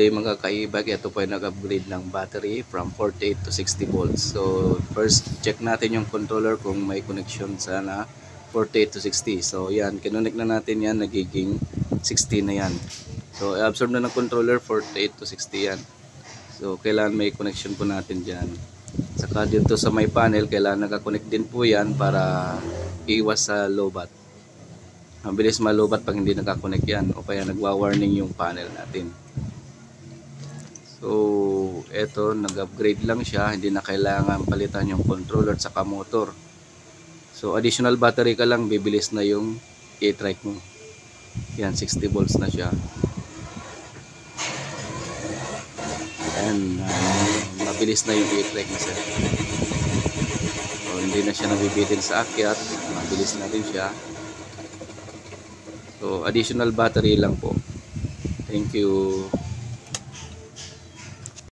day mga ka-e-bike, ito po ay nag-upgrade ng battery from 48 to 60 volts. So first check natin yung controller kung may connection sa na 48 to 60. So yan, kinonect na natin yan, nagiging 60 na yan. So i-absorb na ng controller 48 to 60 yan. So kailangan may connection po natin dyan. Saka dito sa may panel, kailangan naka-connect din po yan para iwas sa lowbat. Mabilis malubat pag hindi naka-connect yan o kaya nagwa-warning yung panel natin. So eto, nag-upgrade lang siya, hindi na kailangan palitan yung controller at saka motor. So additional battery ka lang, bibilis na yung e-trike mo. Yan, 60 volts na siya. And mabilis na yung e-trike na siya. So hindi na siya nabibitin sa akyat, mabilis na din siya. So additional battery lang po. Thank you.